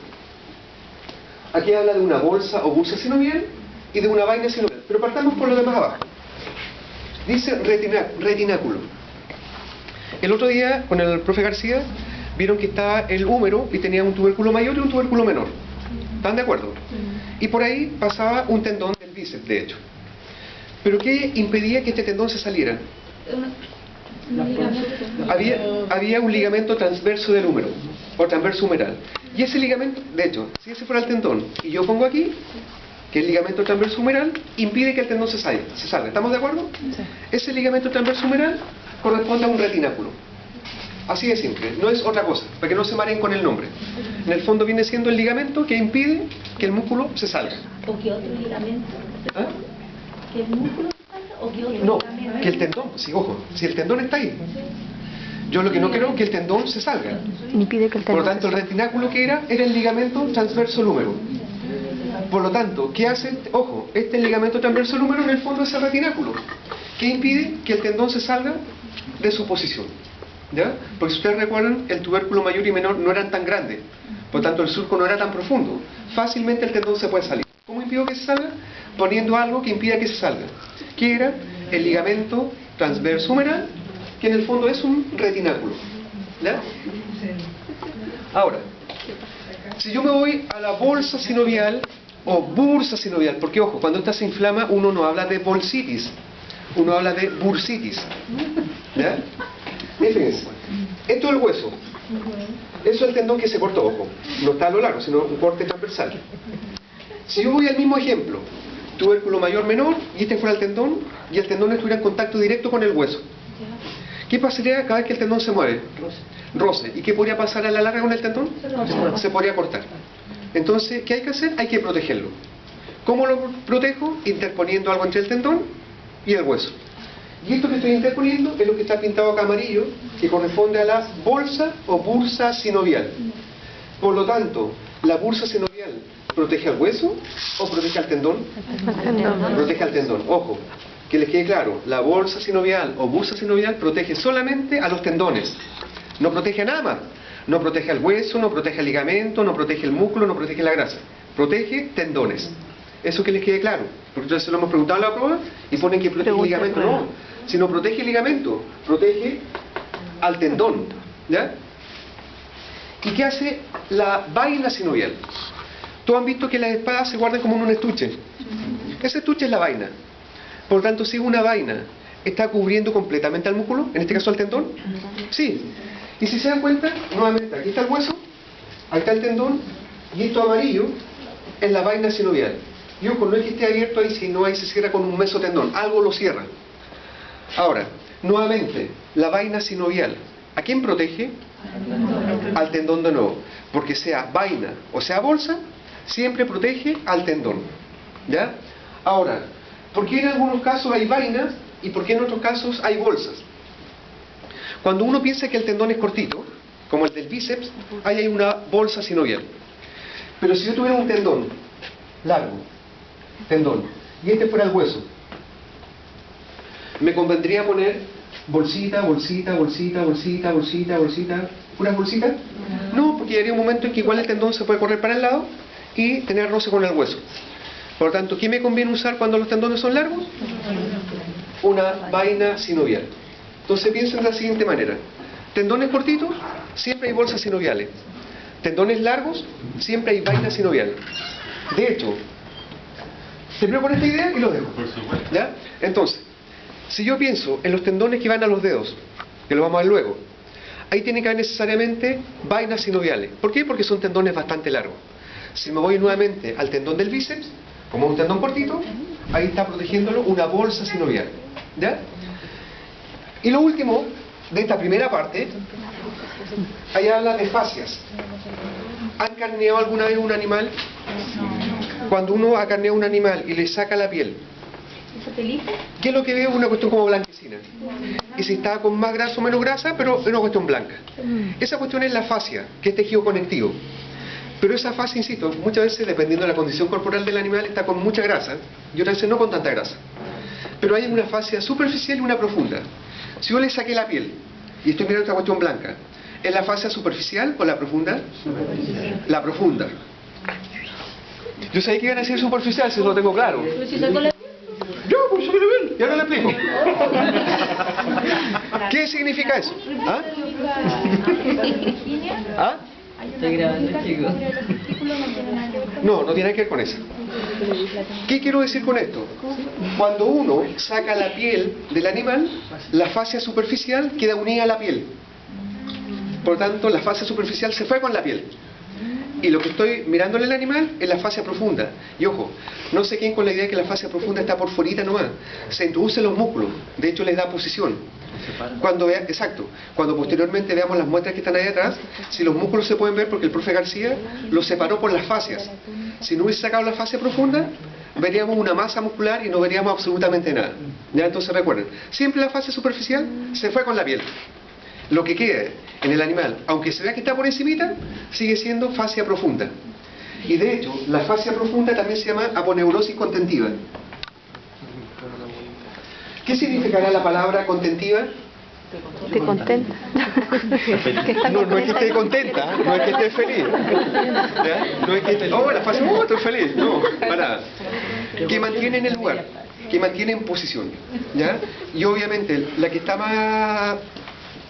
Aquí habla de una bolsa o bursa sinovial y de una vaina sinovial. Pero partamos por lo demás abajo. Dice retináculo. El otro día, con el profe García, vieron que estaba el húmero y tenía un tubérculo mayor y un tubérculo menor. ¿Están de acuerdo? Y por ahí pasaba un tendón del bíceps, de hecho. Pero ¿qué impedía que este tendón se saliera? Había un ligamento transverso del húmero, o transverso humeral. Y ese ligamento, de hecho, si ese fuera el tendón, y yo pongo aquí, que el ligamento transverso humeral impide que el tendón se salga. ¿Estamos de acuerdo? Sí. Ese ligamento transverso humeral corresponde a un retináculo. Así de simple, no es otra cosa, para que no se mareen con el nombre. En el fondo viene siendo el ligamento que impide que el músculo se salga. ¿O qué otro ligamento? ¿Ah? ¿Que el músculo se salga o qué otro No, ligamento? que el tendón, sí, ojo, si el tendón está ahí. Yo lo que no quiero es que el tendón se salga. Impide que el Por lo tendón tanto, el retináculo que era el ligamento transverso húmero. Por lo tanto, ¿qué hace? Ojo, este ligamento transverso húmero en el fondo es el retináculo, que impide que el tendón se salga de su posición. ¿Ya? Porque si ustedes recuerdan, el tubérculo mayor y menor no eran tan grandes, por lo tanto el surco no era tan profundo. Fácilmente el tendón se puede salir. ¿Cómo impidió que se salga? Poniendo algo que impida que se salga, que era el ligamento transverso humeral, que en el fondo es un retináculo. ¿Ya? Ahora, si yo me voy a la bolsa sinovial o bursa sinovial, porque ojo, cuando esta se inflama uno no habla de bolsitis, uno habla de bursitis. ¿Ya? Fíjense, esto es el hueso. Eso es el tendón que se cortó, ojo. No está a lo largo, sino un corte transversal. Si yo voy al mismo ejemplo, tubérculo mayor, menor, y este fuera el tendón, y el tendón estuviera en contacto directo con el hueso, ¿qué pasaría cada vez que el tendón se mueve? Roce. ¿Y qué podría pasar a la larga con el tendón? Se podría cortar. Entonces, ¿qué hay que hacer? Hay que protegerlo. ¿Cómo lo protejo? Interponiendo algo entre el tendón y el hueso. Y esto que estoy interponiendo es lo que está pintado acá amarillo, que corresponde a la bolsa o bursa sinovial. Por lo tanto, ¿la bursa sinovial protege al hueso o protege al tendón? Protege al tendón. Ojo, que les quede claro, la bolsa sinovial o bursa sinovial protege solamente a los tendones. No protege a nada más. No protege al hueso, no protege al ligamento, no protege el músculo, no protege la grasa. Protege tendones. Eso que les quede claro. Porque entonces se lo hemos preguntado en la prueba y ponen que protege el ligamento. No. Si no protege el ligamento, protege al tendón. ¿Ya? ¿Y qué hace la vaina sinovial? Todos han visto que las espadas se guardan como en un estuche. Ese estuche es la vaina. Por lo tanto, si una vaina está cubriendo completamente al músculo, en este caso al tendón, sí. Y si se dan cuenta, nuevamente, aquí está el hueso, ahí está el tendón, y esto amarillo es la vaina sinovial. Y ojo, no es que esté abierto ahí, sino ahí se cierra con un mesotendón, algo lo cierra. Ahora, nuevamente, la vaina sinovial, ¿a quién protege? Al tendón de nuevo. Porque sea vaina o sea bolsa, siempre protege al tendón. ¿Ya? Ahora, ¿por qué en algunos casos hay vainas y por qué en otros casos hay bolsas? Cuando uno piensa que el tendón es cortito, como el del bíceps, ahí hay una bolsa sinovial. Pero si yo tuviera un tendón largo, y este fuera el hueso, me convendría poner bolsita, bolsita, bolsita, bolsita, bolsita, bolsita. ¿Puras bolsitas? No, porque llegaría un momento en que igual el tendón se puede correr para el lado y tener roce con el hueso. Por lo tanto, ¿qué me conviene usar cuando los tendones son largos? Una vaina sinovial. Entonces piensen de la siguiente manera. Tendones cortitos, siempre hay bolsas sinoviales. Tendones largos, siempre hay vainas sinoviales. De hecho, termino con esta idea y lo dejo. ¿Ya? Entonces, si yo pienso en los tendones que van a los dedos, que lo vamos a ver luego, ahí tiene que haber necesariamente vainas sinoviales. ¿Por qué? Porque son tendones bastante largos. Si me voy nuevamente al tendón del bíceps, como un tendón cortito, ahí está protegiéndolo una bolsa sinovial. ¿Ya? Y lo último de esta primera parte, ahí habla de fascias. ¿Han carneado alguna vez un animal? Cuando uno ha carneado un animal y le saca la piel, ¿qué es lo que ve? Una cuestión como blanquecina. Y si está con más grasa o menos grasa, pero es una cuestión blanca. Esa cuestión es la fascia, que es tejido conectivo. Pero esa fascia, insisto, muchas veces, dependiendo de la condición corporal del animal, está con mucha grasa y otras veces no con tanta grasa. Pero hay una fascia superficial y una profunda. Si yo le saqué la piel y estoy mirando esta cuestión blanca, ¿es la fascia superficial o la profunda? La profunda. Yo sabía que iban a decir superficial, si lo tengo claro. Yo, pues se me lo ven, y ahora le explico. ¿Qué significa eso? ¿Ah? ¿Ah? Hay una técnica sobre los testículos, no tiene nada que ver con No, no tiene que ver con eso. ¿Qué quiero decir con esto? Cuando uno saca la piel del animal, la fascia superficial queda unida a la piel. Por lo tanto, la fascia superficial se fue con la piel. Y lo que estoy mirándole al animal es la fascia profunda. Y ojo, no sé quién con la idea de que la fascia profunda está por fuera nomás. Se introducen los músculos, de hecho les da posición. Exacto, cuando posteriormente veamos las muestras que están ahí atrás, si los músculos se pueden ver porque el profe García los separó por las fascias. Si no hubiese sacado la fascia profunda, veríamos una masa muscular y no veríamos absolutamente nada. Ya, entonces recuerden, siempre la fascia superficial se fue con la piel. Lo que queda en el animal, aunque se vea que está por encimita, sigue siendo fascia profunda. Y de hecho, la fascia profunda también se llama aponeurosis contentiva. ¿Qué significará la palabra contentiva? Te contenta. No es que esté contenta, no es que esté feliz. ¿Ya? No es que esté, oh, la fascia, estoy feliz. No, para nada. Que mantiene en el lugar, que mantiene en posición. ¿Ya? Y obviamente, la que está más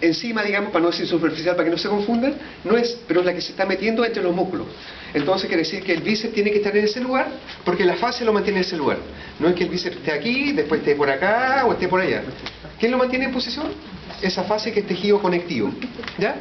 encima, digamos, para no decir superficial, para que no se confundan, no es, pero es la que se está metiendo entre los músculos. Entonces quiere decir que el bíceps tiene que estar en ese lugar, porque la fascia lo mantiene en ese lugar. No es que el bíceps esté aquí, después esté por acá o esté por allá. ¿Quién lo mantiene en posición? Esa fascia que es tejido conectivo. ¿Ya?